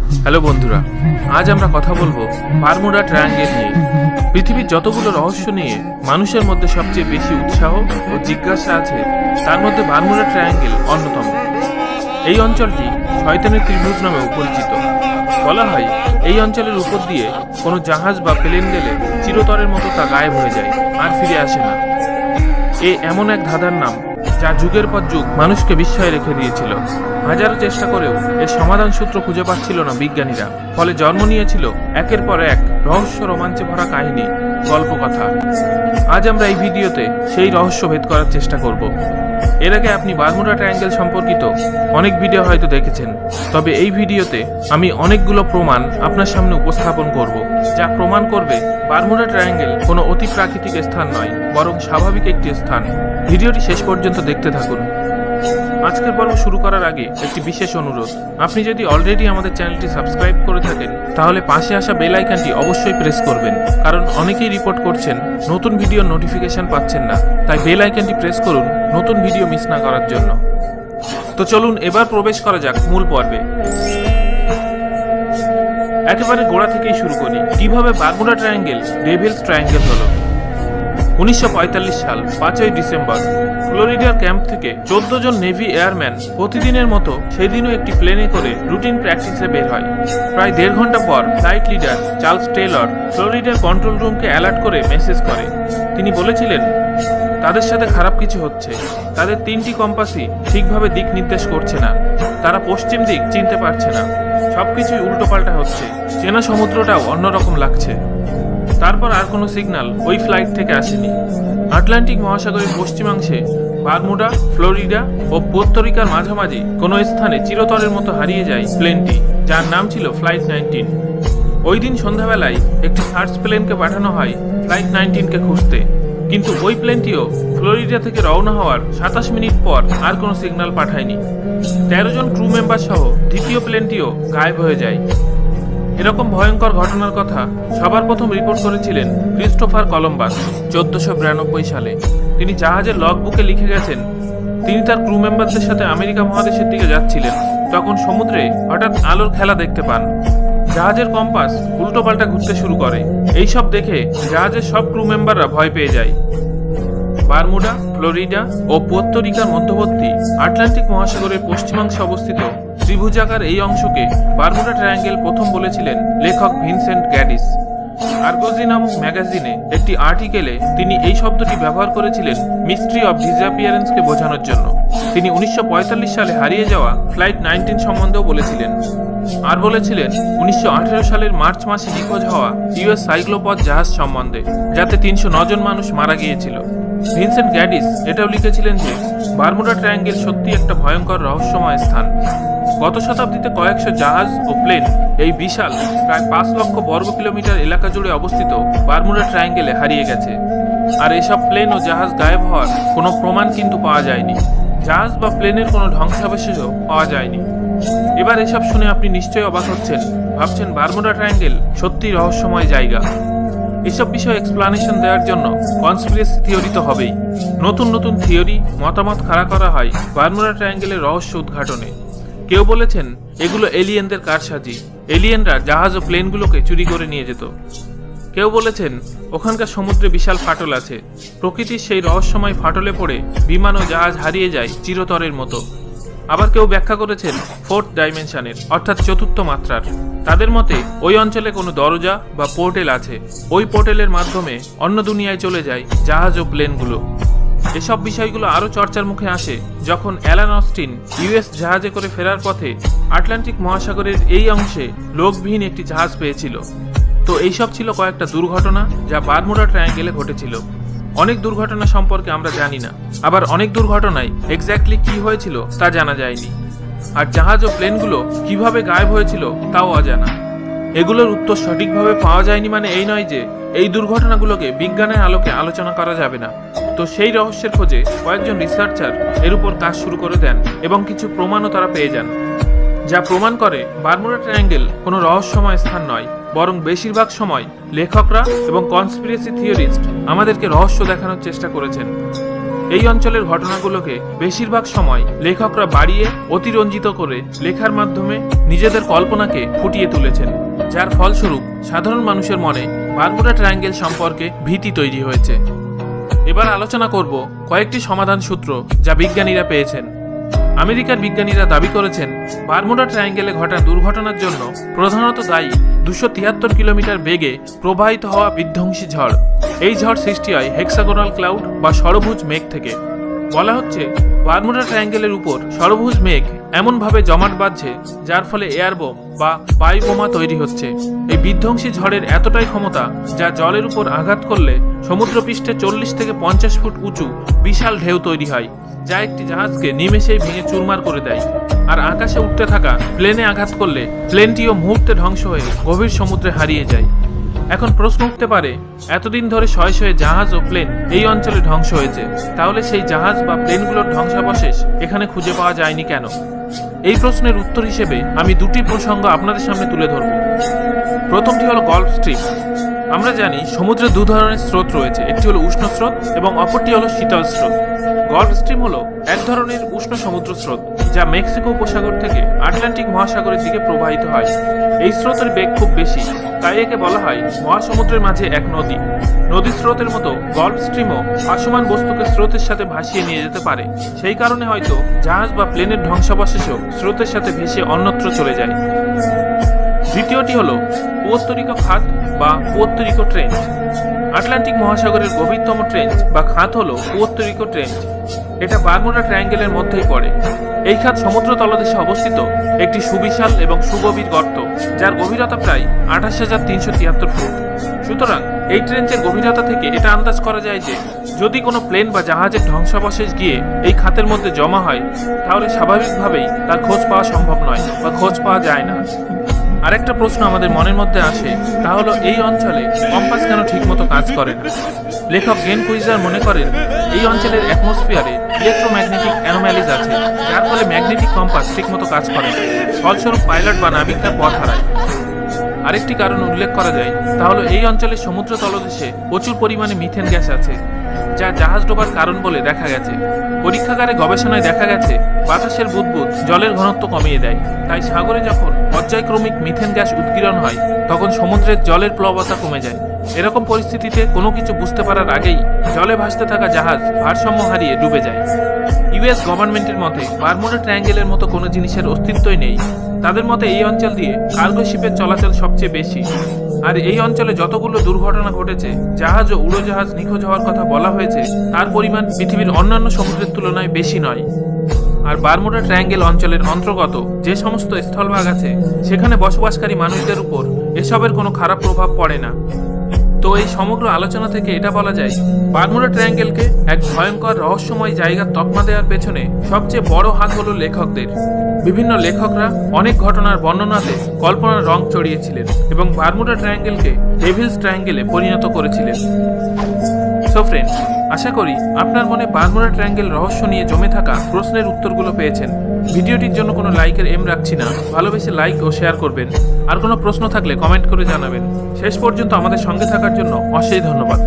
Hello বন্ধুরা, আজ আমরা কথা বলবো বারমুডা ট্রায়াঙ্গেল নিয়ে। পৃথিবীর যতগুলো রহস্য নিয়ে মানুষের মধ্যে সবচেয়ে বেশি উৎসাহ ও জিজ্ঞাসা আছে, তার মধ্যে বারমুডা ট্রায়াঙ্গেল অন্যতম। এই অঞ্চলটি শয়তানের ত্রিভুজ নামেও পরিচিত। বলা হয় এই অঞ্চলের উপর দিয়ে কোনো জাহাজ বা প্লেন গেলে চিরতরের মতো তা গায়েব হয়ে যায়, আর ফিরে আসে না। এমন এক ধাঁধার নাম যা যুগের পর যুগ মানুষকে বিস্ময়ে রেখে দিয়েছিল। হাজারো চেষ্টা করেও এর সমাধান সূত্র খুঁজে পাচ্ছিল না বিজ্ঞানীরা। ফলে জন্ম নিয়েছিল একের পর এক রহস্য রোমাঞ্চে ভরা কাহিনী, গল্পকথা। আজ আমরা এই ভিডিওতে সেই রহস্য ভেদ করার চেষ্টা করব। এর আগে আপনি বারমুডা ট্রায়াঙ্গেল সম্পর্কিত অনেক ভিডিও হয়তো দেখেছেন, তবে এই ভিডিওতে আমি অনেকগুলো প্রমাণ আপনার সামনে উপস্থাপন করব, যা প্রমাণ করবে বারমুডা ট্রায়াঙ্গেল কোনো অতি প্রাকৃতিক স্থান নয়, বরং স্বাভাবিক একটি স্থান। ভিডিওটি শেষ পর্যন্ত দেখতে থাকুন। আজকের পর্ব শুরু করার আগে একটি বিশেষ অনুরোধ, আপনি যদি অলরেডি আমাদের চ্যানেলটি সাবস্ক্রাইব করে থাকেন তাহলে পাশে আসা বেল আইকনটি অবশ্যই প্রেস করবেন, কারণ অনেকেই রিপোর্ট করছেন নতুন ভিডিওর নোটিফিকেশন পাচ্ছেন না। তাই বেল আইকনটি প্রেস করুন নতুন ভিডিও মিস না করার জন্য। তো চলুন এবার প্রবেশ করা যাক মূল পর্বে। একেবারে গোড়া থেকেই শুরু করি, কিভাবে বারমুডা ট্রায়াঙ্গেল ডেভিলস ট্রায়াঙ্গেল হলো। 1945 সাল 5ই ডিসেম্বর ফ্লোরিডার ক্যাম্প থেকে 14 জন নেভি এয়ারম্যান প্রতিদিনের মতো সেদিনও একটি প্লেনে করে রুটিন প্র্যাকটিসে বের হয়। প্রায় 1.5 ঘন্টা পর ফ্লাইট লিডার চার্লস টেলর ফ্লোরিডার কন্ট্রোল রুমকে অ্যালার্ট করে মেসেজ করে। তিনি বলেছিলেন তাদের সাথে খারাপ কিছু হচ্ছে। তাদের 3টি কম্পাসই ঠিকভাবে দিক নির্দেশ করছে না। তারা পশ্চিম দিক চিনতে পারছে না। সবকিছুই উল্টোপাল্টা হচ্ছে। চেনা সমুদ্রটাও অন্যরকম লাগছে। তারপর আর কোনো সিগন্যাল ওই ফ্লাইট থেকে আসেনি। আটলান্টিক মহাসাগরের পশ্চিমাংশে বারমুডা, ফ্লোরিডা ও পোর্তোরিকার মাঝামাঝি কোনো স্থানে চিরতরের মতো হারিয়ে যায় প্লেনটি, যার নাম ছিল ফ্লাইট 19। ওই দিন সন্ধ্যাবেলায় একটি সার্চ প্লেনকে পাঠানো হয় ফ্লাইট 19কে খুঁজতে, কিন্তু ওই প্লেনটিও ফ্লোরিডা থেকে রওনা হওয়ার 27 মিনিট পর আর কোনো সিগন্যাল পাঠায়নি। 13 জন ক্রু মেম্বার সহ দ্বিতীয় প্লেনটিও গায়েব হয়ে যায়। এরকম ভয়ঙ্কর ঘটনার কথা সবার প্রথম রিপোর্ট করেছিলেন ক্রিস্টোফার কলম্বাস 1492 সালে। তিনি জাহাজের লগ বুকে লিখে গেছেন, তিনি তার ক্রু মেম্বারদের সাথে আমেরিকা মহাদেশের দিকে যাচ্ছিলেন। তখন সমুদ্রে হঠাৎ আলোর খেলা দেখতে পান। জাহাজের কম্পাস উল্টোপাল্টা ঘুরতে শুরু করে। এইসব দেখে জাহাজের সব ক্রু মেম্বাররা ভয় পেয়ে যায়। বারমুডা, ফ্লোরিডা ও পোর্তোরিকার মধ্যবর্তী আটলান্টিক মহাসাগরের পশ্চিমাংশে অবস্থিত ত্রিভুজাকার এই অংশকে বারমুডা ট্রায়াঙ্গেল প্রথম বলেছিলেন লেখক ভিনসেন্ট গ্যাডিস। আর্গোজি নামক ম্যাগাজিনে একটি আর্টিকেলে তিনি এই শব্দটি ব্যবহার করেছিলেন মিস্ট্রি অব ডিসঅ্যাপিয়ারেন্সকে বোঝানোর জন্য। তিনি 1945 সালে হারিয়ে যাওয়া ফ্লাইট 19 সম্বন্ধেও বলেছিলেন। আর বলেছিলেন 1918 সালের মার্চ মাসে নিখোঁজ হওয়া ইউএস সাইক্লোপথ জাহাজ সম্বন্ধে, যাতে 309 জন মানুষ মারা গিয়েছিল। ভিনসেন্ট গ্যাডিস এটাও লিখেছিলেন যে বারমুডা ট্রায়াঙ্গেল সত্যি একটা ভয়ঙ্কর রহস্যময় স্থান। গত শতাব্দীতে কয়েকশো জাহাজ ও প্লেন এই বিশাল প্রায় 5 লক্ষ বর্গ কিলোমিটার এলাকা জুড়ে অবস্থিত বারমুডা ট্রায়াঙ্গেলে হারিয়ে গেছে। আর এসব প্লেন ও জাহাজ গায়েব হওয়ার কোনো প্রমাণ কিন্তু পাওয়া যায়নি। জাহাজ বা প্লেনের কোনো ধ্বংসাবশেষও পাওয়া যায়নি। এবার এসব শুনে আপনি নিশ্চয়ই অবাক হচ্ছেন, ভাবছেন বারমুডা ট্রায়াঙ্গেল সত্যি রহস্যময় জায়গা। এসব বিষয়ে এক্সপ্লানেশন দেওয়ার জন্য কনস্পিরেসি থিওরি তো হবেই। নতুন নতুন থিওরি, মতামত খাড়া করা হয় বারমুডা ট্রায়াঙ্গেলের রহস্য উদ্ঘাটনে। কেউ বলেছেন এগুলো এলিয়েনদের কারসাজি, এলিয়েনরা জাহাজ ও প্লেনগুলোকে চুরি করে নিয়ে যেত। কেউ বলেছেন ওখানকার সমুদ্রে বিশাল ফাটল আছে, প্রকৃতির সেই রহস্যময় ফাটলে পড়ে বিমান ও জাহাজ হারিয়ে যায় চিরতরের মতো। আবার কেউ ব্যাখ্যা করেছেন 4th ডাইমেনশনের, অর্থাৎ 4র্থ মাত্রার। তাদের মতে ওই অঞ্চলে কোনো দরজা বা পোর্টেল আছে। ওই পোর্টেলের মাধ্যমে অন্য দুনিয়ায় চলে যায় জাহাজ ও প্লেনগুলো। এসব বিষয়গুলো আরও চর্চার মুখে আসে যখন অ্যালান অস্টিন ইউএস জাহাজে করে ফেরার পথে আটলান্টিক মহাসাগরের এই অংশে লোকবিহীন একটি জাহাজ পেয়েছিল। তো এইসব ছিল কয়েকটা দুর্ঘটনা যা বারমুডা ট্রায়াঙ্গেলে ঘটেছিল। অনেক দুর্ঘটনা সম্পর্কে আমরা জানি না, আবার অনেক দুর্ঘটনায় এক্স্যাক্টলি কি হয়েছিল তা জানা যায়নি। আর জাহাজ ও প্লেনগুলো কিভাবে গায়েব হয়েছিল তাও অজানা। এগুলোর উত্তর সঠিকভাবে পাওয়া যায়নি মানে এই নয় যে এই দুর্ঘটনাগুলোকে বিজ্ঞানের আলোকে আলোচনা করা যাবে না। তো সেই রহস্যের খোঁজে কয়েকজন রিসার্চার এর উপর কাজ শুরু করে দেন এবং কিছু প্রমাণও তারা পেয়ে যান, যা প্রমাণ করে বারমুডা ট্রায়াঙ্গেল কোনো রহস্যময় স্থান নয়, বরং বেশিরভাগ সময় লেখকরা এবং কনস্পিরেসি থিওরিস্ট আমাদেরকে রহস্য দেখানোর চেষ্টা করেছেন। এই অঞ্চলের ঘটনাগুলোকে বেশিরভাগ সময় লেখকরা বাড়িয়ে অতিরঞ্জিত করে লেখার মাধ্যমে নিজেদের কল্পনাকে ফুটিয়ে তুলেছেন, যার ফলস্বরূপ সাধারণ মানুষের মনে বারমুডা ট্রায়াঙ্গেল সম্পর্কে ভীতি তৈরি হয়েছে। এবার আলোচনা করব কয়েকটি সমাধান সূত্র যা বিজ্ঞানীরা পেয়েছেন। আমেরিকার বিজ্ঞানীরা দাবি করেছেন বারমুডা ট্রায়াঙ্গেলে ঘটা দুর্ঘটনার জন্য প্রধানত দায়ী 273 কিলোমিটার বেগে প্রবাহিত হওয়া বিধ্বংসী ঝড়। এই ঝড় সৃষ্টি হয় হেক্সাগোনাল ক্লাউড বা ষড়ভুজ মেঘ থেকে। বলা হচ্ছে বারমুডা ট্রায়াঙ্গেলের উপর ষড়ভুজ মেঘ এমনভাবে জমাট বাঁধছে যার ফলে এয়ারবোম বা বায়ু বোমা তৈরি হচ্ছে। এই বিধ্বংসী ঝড়ের এতটাই ক্ষমতা যা জলের উপর আঘাত করলে সমুদ্রপৃষ্ঠে 40 থেকে 50 ফুট উঁচু বিশাল ঢেউ তৈরি হয়, যা একটি জাহাজকে নিমেষেই ভেঙে চুরমার করে দেয়। আর আকাশে উঠতে থাকা প্লেনে আঘাত করলে প্লেনটিও মুহূর্তে ধ্বংস হয়ে গভীর সমুদ্রে হারিয়ে যায়। এখন প্রশ্ন উঠতে পারে, এতদিন ধরে শয়ে শয়ে জাহাজ ও প্লেন এই অঞ্চলে ধ্বংস হয়েছে, তাহলে সেই জাহাজ বা প্লেনগুলোর ধ্বংসাবশেষ এখানে খুঁজে পাওয়া যায়নি কেন? এই প্রশ্নের উত্তর হিসেবে আমি দুটি প্রসঙ্গ আপনাদের সামনে তুলে ধরব। প্রথমটি হলো গলফ স্ট্রিম। আমরা জানি সমুদ্রে দু ধরনের স্রোত রয়েছে, একটি হলো উষ্ণ স্রোত এবং অপরটি হলো শীতল স্রোত। গলফ স্ট্রিম হলো এক ধরনের উষ্ণ সমুদ্র স্রোত যা মেক্সিকো উপসাগর থেকে আটলান্টিক মহাসাগরের দিকে প্রবাহিত হয়। এই স্রোতের বেগ খুব বেশি, তাই একে বলা হয় মহাসমুদ্রের মাঝে এক নদী। নদী স্রোতের মতো গলফ স্ট্রিমও ভাসমান বস্তুকে স্রোতের সাথে ভাসিয়ে নিয়ে যেতে পারে। সেই কারণে হয়তো জাহাজ বা প্লেনের ধ্বংসাবশেষও স্রোতের সাথে ভেসে অন্যত্র চলে যায়। দ্বিতীয়টি হলো পুয়ের্তো রিকো খাত বা পুয়ের্তো রিকো ট্রেঞ্চ। আটলান্টিক মহাসাগরের গভীরতম ট্রেঞ্চ বা খাত হলো পুয়ের্তো রিকো ট্রেঞ্চ। এটা বারমুডা ট্রায়াঙ্গেলের মধ্যেই পড়ে। এই খাত সমুদ্র তলদেশে অবস্থিত একটি সুবিশাল এবং সুগভীর গর্ত, যার গভীরতা প্রায় 28,373 ফুট। সুতরাং এই ট্রেঞ্চের গভীরতা থেকে এটা আন্দাজ করা যায় যে যদি কোনো প্লেন বা জাহাজের ধ্বংসাবশেষ গিয়ে এই খাতের মধ্যে জমা হয়, তাহলে স্বাভাবিকভাবেই তার খোঁজ পাওয়া সম্ভব নয় বা খোঁজ পাওয়া যায় না। আরেকটা প্রশ্ন আমাদের মনের মধ্যে আসে, তা হলো এই অঞ্চলে কম্পাস কেন ঠিকমতো কাজ করে না? লেখক গেন কুইজার মনে করেন এই অঞ্চলের অ্যাটমসফিয়ারে ইলেকট্রোম্যাগনেটিক অ্যানোম্যালিজ আছে, যার ফলে ম্যাগনেটিক কম্পাস ঠিকমতো কাজ করে না। ফলস্বরূপ পাইলট বা নাবিকরা পথ হারায়। আরেকটি কারণ উল্লেখ করা যায়, তা হলো এই অঞ্চলের সমুদ্র তলদেশে প্রচুর পরিমাণে মিথেন গ্যাস আছে, যা জাহাজ ডোবার কারণ বলে দেখা গেছে। পরীক্ষাগারে গবেষণায় দেখা গেছে বাতাসের বুদবুদ জলের ঘনত্ব কমিয়ে দেয়, তাই সাগরে যখন পর্যায়ক্রমিক মিথেন গ্যাস উৎগীরণ হয় তখন সমুদ্রের জলের প্লবতা কমে যায়। এরকম পরিস্থিতিতে কোনো কিছু বুঝতে পারার আগেই জলে ভাসতে থাকা জাহাজ ভারসাম্য হারিয়ে ডুবে যায়। ইউএস গভর্নমেন্টের মতে বারমুডা ট্রায়াঙ্গেলের মতো কোনো জিনিসের অস্তিত্বই নেই। তাদের মতে এই অঞ্চল দিয়ে কার্গো শিপের চলাচল সবচেয়ে বেশি। আর এই অঞ্চলে যতগুলো দুর্ঘটনা ঘটেছে, জাহাজ ও উড়োজাহাজ নিখোঁজ হওয়ার কথা বলা হয়েছে, তার পরিমাণ পৃথিবীর অন্যান্য সমুদ্রের তুলনায় বেশি নয়। আর বারমুডা ট্রায়াঙ্গেল অঞ্চলের অন্তর্গত যে সমস্ত স্থলভাগ আছে, সেখানে বসবাসকারী মানুষদের উপর এসবের কোনো খারাপ প্রভাব পড়ে না। তো এই সমগ্র আলোচনা থেকে এটা বলা যায়, বারমুডা ট্রায়াঙ্গেলকে এক ভয়ঙ্কর রহস্যময় জায়গার তকমা দেওয়ার পেছনে সবচেয়ে বড় হাত হলো লেখকদের। বিভিন্ন লেখকরা অনেক ঘটনার বর্ণনাতে কল্পনার রং চড়িয়েছিলেন এবং বারমুডা ট্রায়াঙ্গেলকে ডেভিলস ট্রায়াঙ্গেলে পরিণত করেছিলেন। সো ফ্রেন্ডস, আশা করি আপনার মনে বারমুডা ট্রায়াঙ্গেল রহস্য নিয়ে জমে থাকা প্রশ্নের উত্তরগুলো পেয়েছেন। ভিডিওটির জন্য কোনো লাইকের এম রাখছি না, ভালোবেসে লাইক ও শেয়ার করবেন। আর কোনো প্রশ্ন থাকলে কমেন্ট করে জানাবেন। শেষ পর্যন্ত আমাদের সঙ্গে থাকার জন্য অশেষ ধন্যবাদ।